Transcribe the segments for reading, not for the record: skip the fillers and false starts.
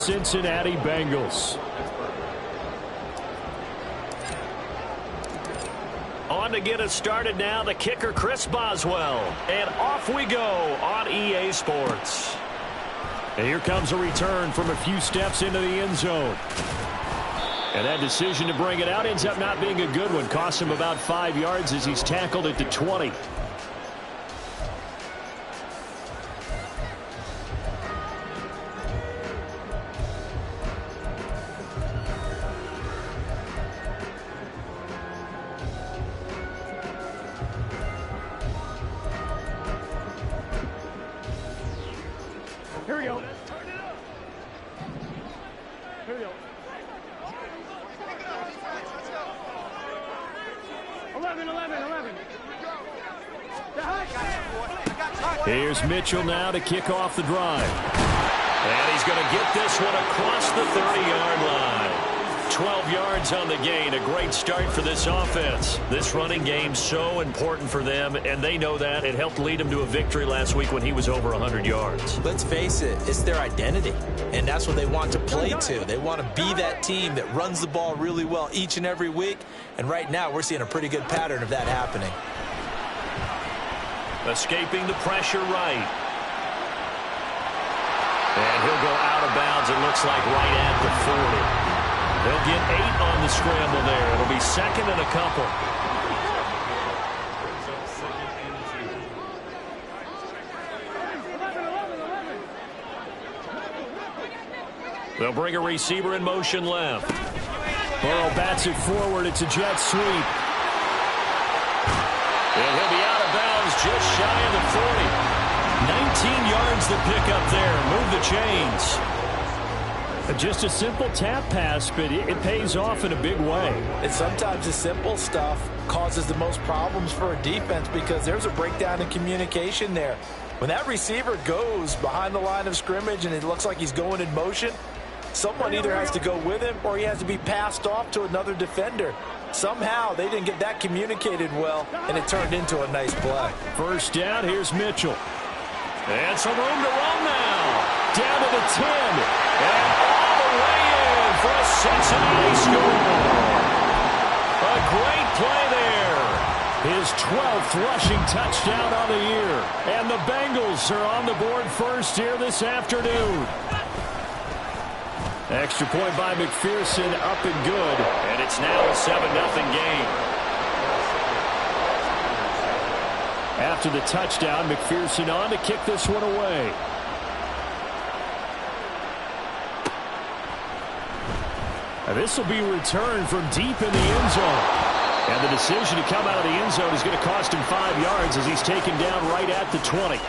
Cincinnati Bengals. On to get us started now, the kicker Chris Boswell. And off we go on EA Sports. And here comes a return from a few steps into the end zone. And that decision to bring it out ends up not being a good one. Costs him about 5 yards as he's tackled at the 20. Here we go. Here we go. 11. Here's Mitchell now to kick off the drive. And he's going to get this one across the 30-yard line. 12 yards on the gain. A great start for this offense. This running game so important for them, and they know that. It helped lead them to a victory last week when he was over 100 yards. Let's face it, it's their identity, and that's what they want to play to. They want to be that team that runs the ball really well each and every week, and right now we're seeing a pretty good pattern of that happening. Escaping the pressure right. And he'll go out of bounds, it looks like, right at the 40. They'll get 8 on the scramble there. It'll be second and a couple. They'll bring a receiver in motion left. Burrow bats it forward. It's a jet sweep. And he'll be out of bounds just shy of the 40. 19 yards to pick up there. Move the chains. Just a simple tap pass, but it pays off in a big way. And sometimes the simple stuff causes the most problems for a defense because there's a breakdown in communication there. When that receiver goes behind the line of scrimmage and it looks like he's going in motion, someone either has to go with him or he has to be passed off to another defender. Somehow they didn't get that communicated well, and it turned into a nice play. First down, here's Mitchell. And some room to run now. Down to the 10. And all the way in for a Cincinnati score. A great play there. His 12th rushing touchdown on the year. And the Bengals are on the board first here this afternoon. Extra point by McPherson, up and good. And it's now a 7-0 game. After the touchdown, McPherson on to kick this one away. And this will be returned from deep in the end zone. And the decision to come out of the end zone is going to cost him 5 yards as he's taken down right at the 20.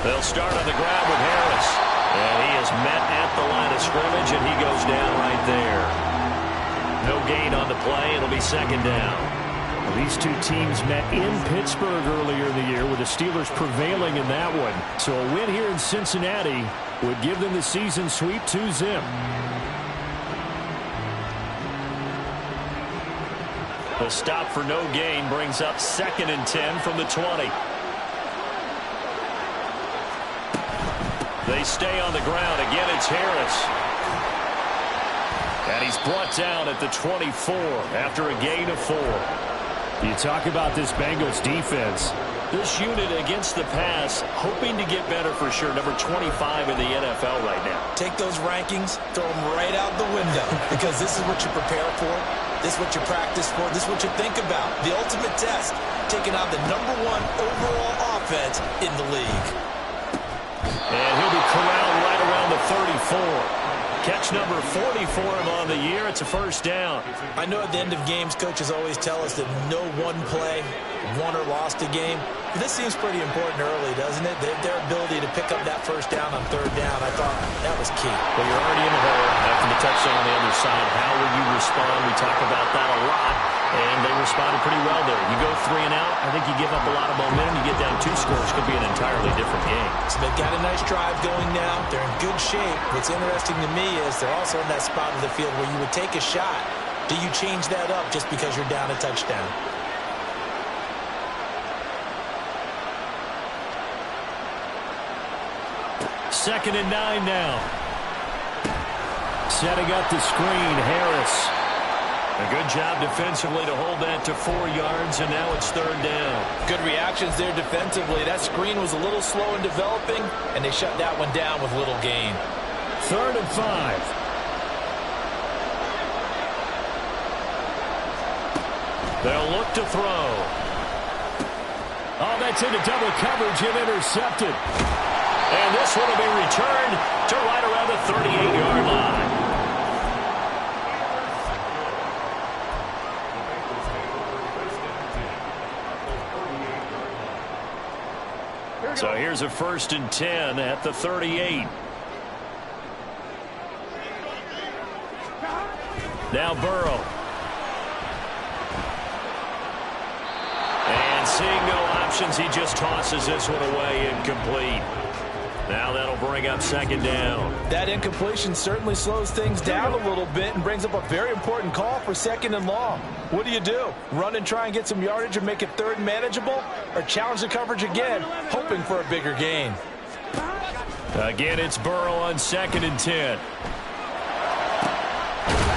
They'll start on the ground with Harris. And he is met at the line of scrimmage, and he goes down right there. No gain on the play. It'll be second down. Well, these two teams met in Pittsburgh earlier in the year, with the Steelers prevailing in that one. So a win here in Cincinnati would give them the season sweep 2-0. The stop for no gain brings up 2nd and 10 from the 20. They stay on the ground. Again, it's Harris. And he's brought down at the 24 after a gain of 4. You talk about this Bengals defense. This unit against the pass, hoping to get better for sure. Number 25 in the NFL right now. Take those rankings, throw them right out the window, because this is what you prepare for. This is what you practice for. This is what you think about. The ultimate test, taking out the #1 overall offense in the league. And he'll be corralled right around the 34. Catch number 40 for him on the year. It's a first down. I know at the end of games, coaches always tell us that no one play won or lost a game. This seems pretty important early, doesn't it? Their ability to pick up that first down on third down, I thought that was key. Well, you're already in the hole after the touchdown on the other side. How will you respond? We talk about that a lot, and they responded pretty well there. You go 3 and out, I think you give up a lot of momentum. You get down 2 scores, could be an entirely different game. So they've got a nice drive going now. They're in good shape. What's interesting to me is they're also in that spot of the field where you would take a shot. Do you change that up just because you're down a touchdown? Second and 9 now. Setting up the screen, Harris. A good job defensively to hold that to 4 yards, and now it's third down. Good reactions there defensively. That screen was a little slow in developing, and they shut that one down with little gain. Third and 5. They'll look to throw. Oh, that's into double coverage and intercepted. And this one will be returned to right around the 38-yard line. So here's a 1st and 10 at the 38. Now Burrow. And seeing no options, he just tosses this one away, incomplete. Now that'll bring up second down. That incompletion certainly slows things down a little bit and brings up a very important call for 2nd and long. What do? Run and try and get some yardage and make it third manageable? Or challenge the coverage again, hoping for a bigger gain? Again, it's Burrow on 2nd and 10.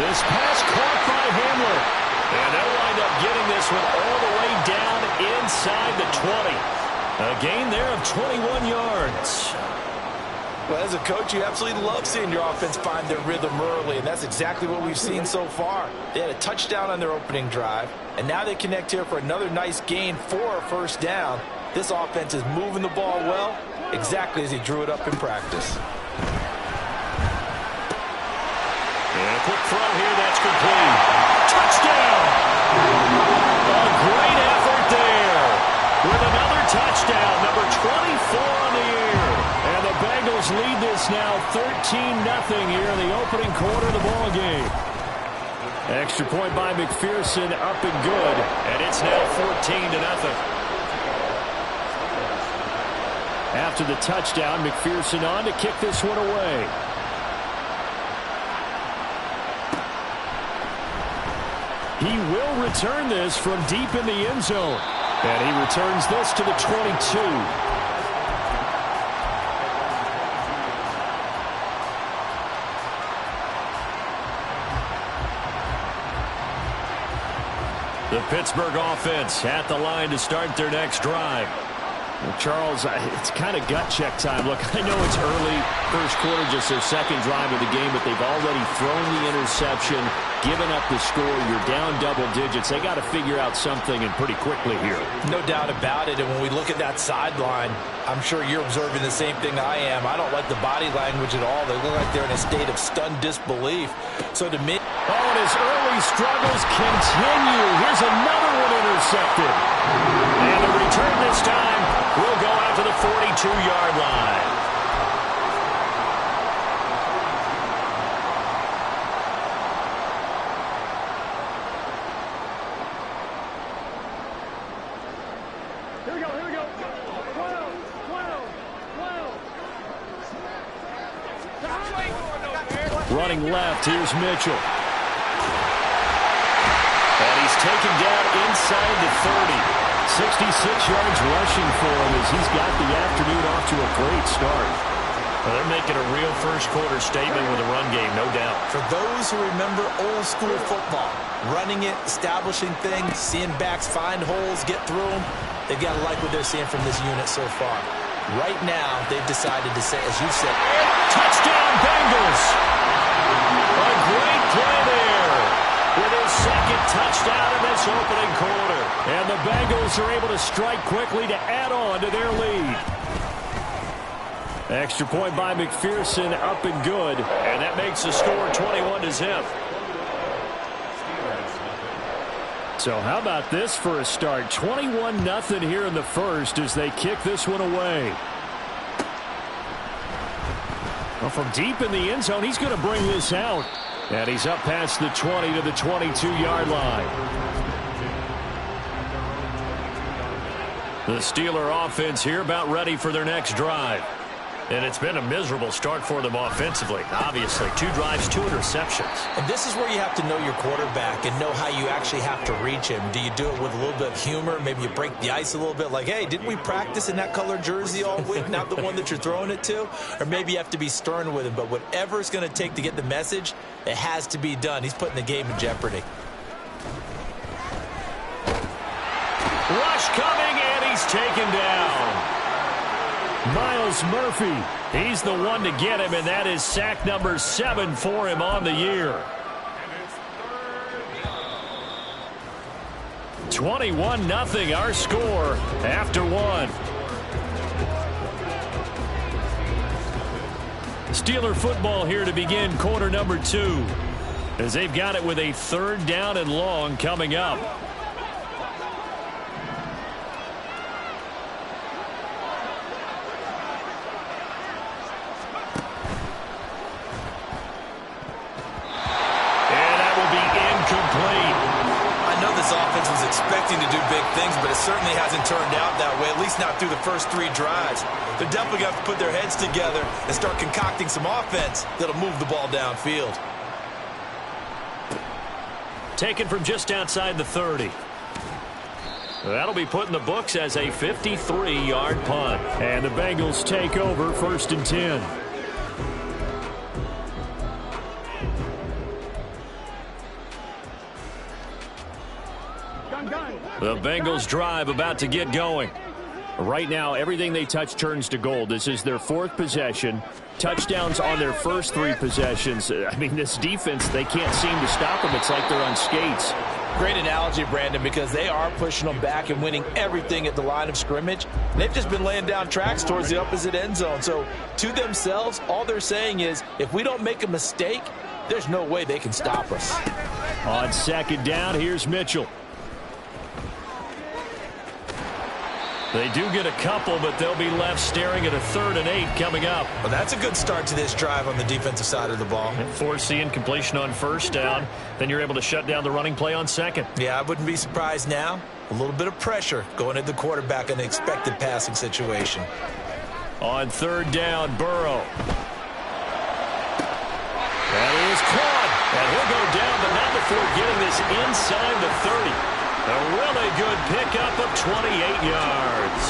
This pass caught by Hamler. And they'll wind up getting this one all the way down inside the 20. A gain there of 21 yards. Well, as a coach, you absolutely love seeing your offense find their rhythm early, and that's exactly what we've seen so far. They had a touchdown on their opening drive, and now they connect here for another nice gain for a first down. This offense is moving the ball well, exactly as he drew it up in practice. And a quick throw here, that's complete. Touchdown! A great effort there with another touchdown, number 24 on the year. And the Bengals lead this now 13-0 here in the opening quarter of the ball game. Extra point by McPherson, up and good. And it's now 14-0. After the touchdown, McPherson on to kick this one away. He will return this from deep in the end zone. And he returns this to the 22. The Pittsburgh offense at the line to start their next drive. Well, Charles, it's kind of gut check time. Look, I know it's early, first quarter, just their second drive of the game, but they've already thrown the interception, given up the score. You're down double digits. They got to figure out something, and pretty quickly here. No doubt about it. And when we look at that sideline, I'm sure you're observing the same thing I am. I don't like the body language at all. They look like they're in a state of stunned disbelief. So to me... Oh, and his early struggles continue. Here's another one intercepted. And the return this time will go out to the 42-yard line. Here we go, here we go. 12. Running left, here's Mitchell. And he's taken down inside the 30. 66 yards rushing for him as he's got the afternoon off to a great start. Well, they're making a real first quarter statement with a run game, no doubt. For those who remember old school football, running it, establishing things, seeing backs find holes, get through them, they've got to like what they're seeing from this unit so far. Right now, they've decided to say, as you said, touchdown Bengals! A great play there with his second touchdown in this opening quarter. And the Bengals are able to strike quickly to add on to their lead. Extra point by McPherson, up and good. And that makes the score 21-0. So how about this for a start? 21-0 here in the first as they kick this one away. Well, from deep in the end zone, he's going to bring this out. And he's up past the 20 to the 22-yard line. The Steeler offense here about ready for their next drive. And it's been a miserable start for them offensively. Obviously, 2 drives, 2 interceptions. And this is where you have to know your quarterback and know how you actually have to reach him. Do you do it with a little bit of humor? Maybe you break the ice a little bit like, hey, didn't we practice in that color jersey all week, not the one that you're throwing it to? Or maybe you have to be stern with him. But whatever it's going to take to get the message, it has to be done. He's putting the game in jeopardy. Rush coming, and he's taken down. Myles Murphy, he's the one to get him, and that is sack number 7 for him on the year. 21-0 our score after 1. Steeler football here to begin quarter number 2 as they've got it with a 3rd down and long coming up. Expecting to do big things, but it certainly hasn't turned out that way, at least not through the first 3 drives. They're definitely going to have to put their heads together and start concocting some offense that'll move the ball downfield. Taken from just outside the 30. That'll be put in the books as a 53-yard punt. And the Bengals take over 1st and 10. The Bengals drive about to get going. Right now, everything they touch turns to gold. This is their 4th possession. Touchdowns on their first 3 possessions. I mean, this defense, they can't seem to stop them. It's like they're on skates. Great analogy, Brandon, because they are pushing them back and winning everything at the line of scrimmage. They've just been laying down tracks towards the opposite end zone. So, to themselves, all they're saying is, if we don't make a mistake, there's no way they can stop us. On 2nd down, here's Mitchell. They do get a couple, but they'll be left staring at a 3rd and 8 coming up. Well, that's a good start to this drive on the defensive side of the ball. And force the incompletion on 1st down. Then you're able to shut down the running play on 2nd. Yeah, I wouldn't be surprised now. A little bit of pressure going at the quarterback in the expected passing situation. On 3rd down, Burrow. That is caught. And he'll go down, but not before getting this inside the 30. A really good pickup of 28 yards.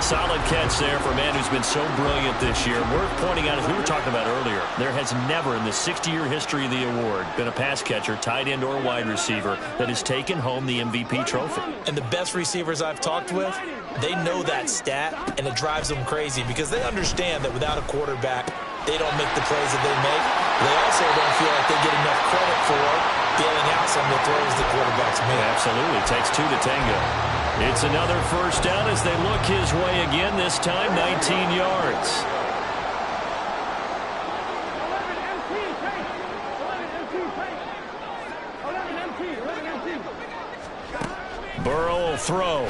Solid catch there for a man who's been so brilliant this year. Worth pointing out, as we were talking about earlier, there has never in the 60-year history of the award been a pass catcher, tight end, or wide receiver that has taken home the MVP trophy. And the best receivers I've talked with, they know that stat, and it drives them crazy because they understand that without a quarterback, they don't make the plays that they make. They also don't feel like they get enough credit for bailing out some of the throws the quarterbacks make. Absolutely. It takes 2 to tango. It's another 1st down as they look his way again, this time 19 yards. 11 Burrow will throw.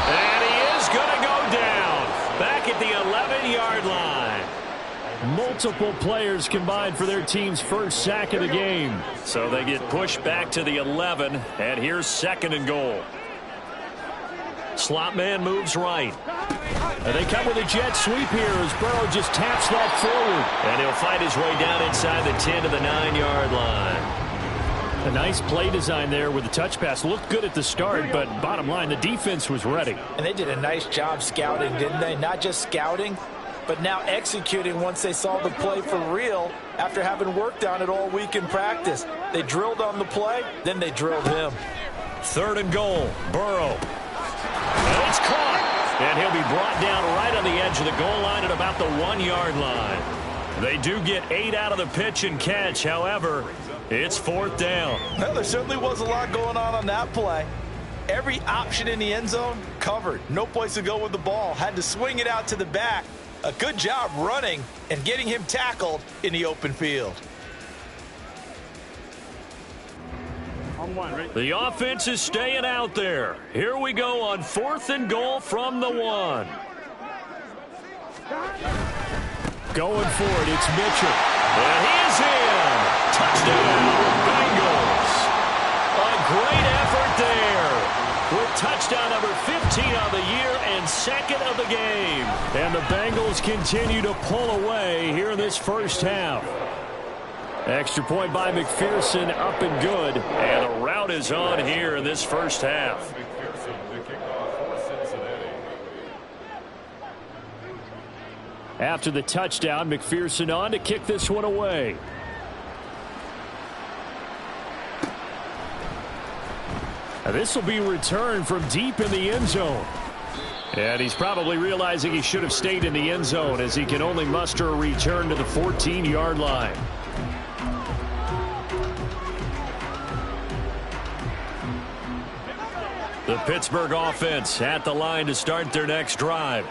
And he is going to go down. Back at the 11-yard line. Multiple players combined for their team's first sack of the game. So they get pushed back to the 11, and here's 2nd and goal. Slot man moves right. And they come with a jet sweep here as Burrow just taps that forward. And he'll fight his way down inside the 10 to the 9-yard line. A nice play design there with the touch pass. Looked good at the start, but bottom line, the defense was ready. And they did a nice job scouting, didn't they? Not just scouting, but now executing once they saw the play for real after having worked on it all week in practice. They drilled on the play, then they drilled him. 3rd and goal, Burrow. And it's caught. And he'll be brought down right on the edge of the goal line at about the 1-yard line. They do get 8 out of the pitch and catch. However, it's 4th down. Well, there certainly was a lot going on that play. Every option in the end zone covered. No place to go with the ball. Had to swing it out to the back. A good job running and getting him tackled in the open field. On one, right? The offense is staying out there. Here we go on 4th and goal from the 1. Going for it, it's Mitchell. And he is in. Touchdown, Bengals. A great effort there. With touchdown number 15 on the year and 2nd of the game. And the Bengals continue to pull away here in this first half. Extra point by McPherson, up and good. And the rout is on here in this first half. After the touchdown, McPherson on to kick this one away. Now this will be returned from deep in the end zone. And he's probably realizing he should have stayed in the end zone as he can only muster a return to the 14-yard line. The Pittsburgh offense at the line to start their next drive.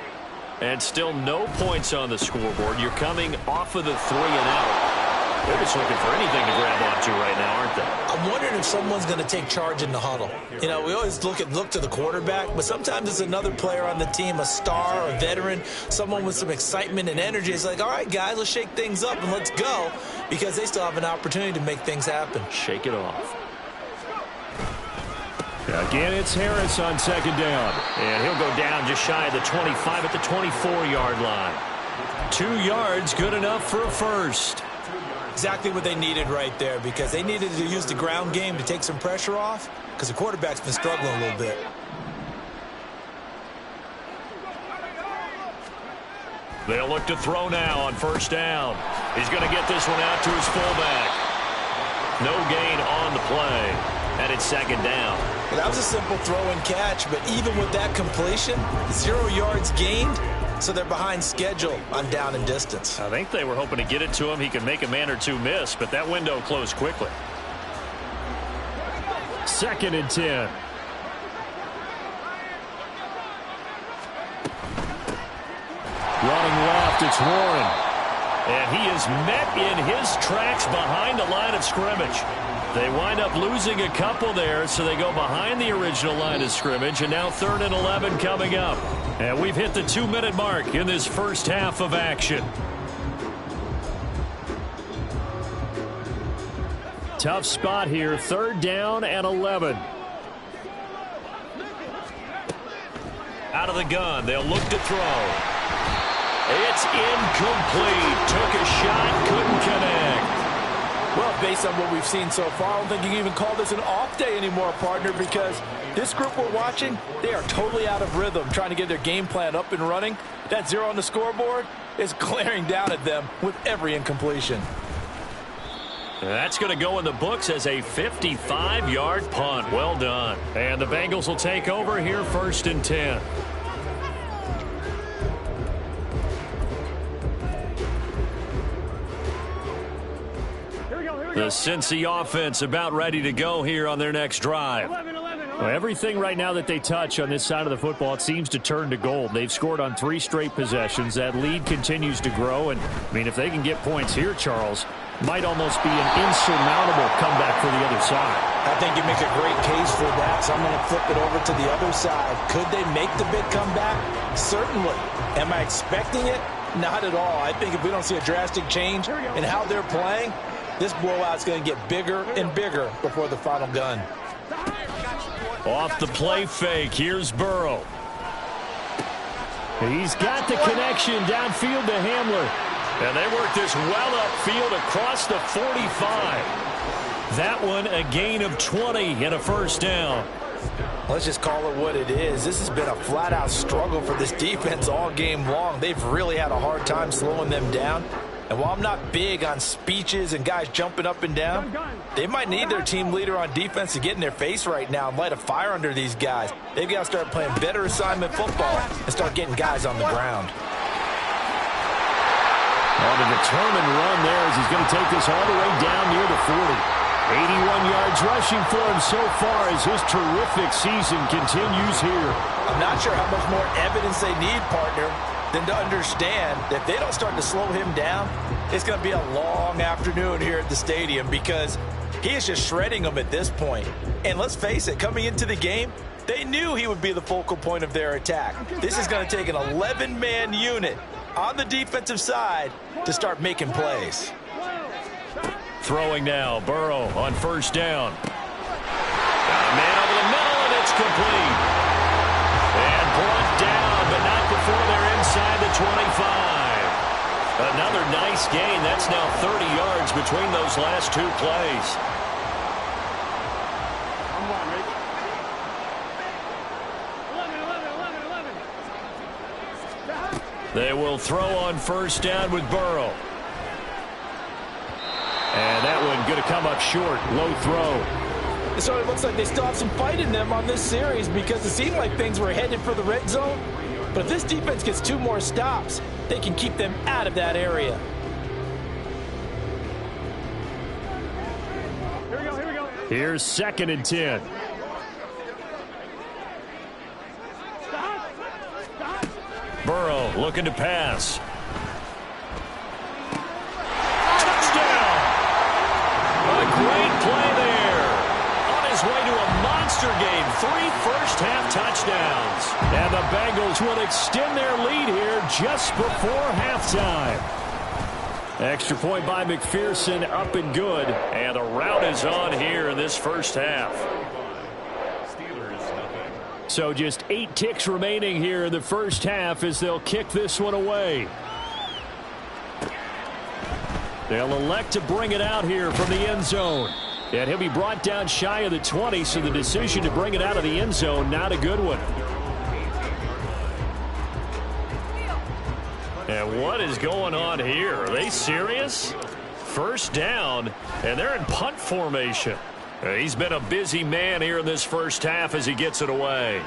And still no points on the scoreboard. You're coming off of the 3 and out. They're just looking for anything to grab onto right now, aren't they? I'm wondering if someone's going to take charge in the huddle. You know, we always look to the quarterback, but sometimes it's another player on the team, a star, a veteran, someone with some excitement and energy. It's like, all right, guys, let's shake things up and let's go, because they still have an opportunity to make things happen. Shake it off. Again, it's Harris on 2nd down. And he'll go down just shy of the 25 at the 24-yard line. 2 yards, good enough for a first. Exactly what they needed right there, because they needed to use the ground game to take some pressure off, because the quarterback's been struggling a little bit. They'll look to throw now on 1st down. He's going to get this one out to his fullback. No gain on the play. And it's 2nd down. Well, that was a simple throw and catch, but even with that completion, 0 yards gained, so they're behind schedule on down and distance. I think they were hoping to get it to him. He could make a man or two miss, but that window closed quickly. 2nd and 10. Running left, it's Warren. And he is met in his tracks behind the line of scrimmage. They wind up losing a couple there, so they go behind the original line of scrimmage, and now 3rd and 11 coming up. And we've hit the 2-minute mark in this first half of action. Tough spot here, 3rd down and 11. Out of the gun, they'll look to throw. It's incomplete. Took a shot, couldn't connect. Well, based on what we've seen so far, I don't think you can even call this an off day anymore, partner, because this group we're watching, they are totally out of rhythm, trying to get their game plan up and running. That 0 on the scoreboard is glaring down at them with every incompletion. That's going to go in the books as a 55-yard punt. Well done. And the Bengals will take over here, 1st and 10. The Cincy offense about ready to go here on their next drive. 11. Well, everything right now that they touch on this side of the football, it seems to turn to gold. They've scored on 3 straight possessions. That lead continues to grow. And, I mean, if they can get points here, Charles, might almost be an insurmountable comeback for the other side. I think you make a great case for that, so I'm going to flip it over to the other side. Could they make the big comeback? Certainly. Am I expecting it? Not at all. I think if we don't see a drastic change in how they're playing, this blowout's going to get bigger and bigger before the final gun. Off the play fake, here's Burrow. He's got the connection downfield to Hamler. And they work this well upfield across the 45. That one a gain of 20 and a 1st down. Let's just call it what it is. This has been a flat-out struggle for this defense all game long. They've really had a hard time slowing them down. And while I'm not big on speeches and guys jumping up and down, they might need their team leader on defense to get in their face right now and light a fire under these guys. They've got to start playing better assignment football and start getting guys on the ground. On a determined run there as he's going to take this all the way down near the 40. 81 yards rushing for him so far as his terrific season continues here. I'm not sure how much more evidence they need, partner, than to understand that if they don't start to slow him down, it's going to be a long afternoon here at the stadium, because He is just shredding them at this point. And let's face it, coming into the game, they knew he would be the focal point of their attack. This is going to take an 11-man unit on the defensive side to start making plays. Throwing now, Burrow on first down. Got a man over the middle, and it's complete. And brought down, but not before they're inside the 25. Another nice gain. That's now 30 yards between those last two plays. I'm one, right? 11. They will throw on first down with Burrow. And that one going to come up short. Low throw. So it looks like they still have some fight in them on this series because it seemed like things were headed for the red zone. But if this defense gets 2 more stops, they can keep them out of that area. Here we go, here we go. Here's 2nd and 10. Stop! Stop! Burrow looking to pass. Touchdown! A great play there. On his way to a monster game. 3 first-half touchdowns. And the Bengals will extend their lead here just before halftime. Extra point by McPherson, up and good. And the rout is on here in this first half. So just 8 ticks remaining here in the first half as they'll kick this one away. They'll elect to bring it out here from the end zone. And he'll be brought down shy of the 20, so the decision to bring it out of the end zone, not a good one. And what is going on here? Are they serious? First down, and they're in punt formation. He's been a busy man here in this first half as he gets it away.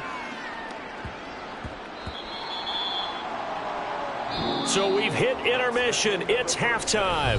So we've hit intermission. It's halftime.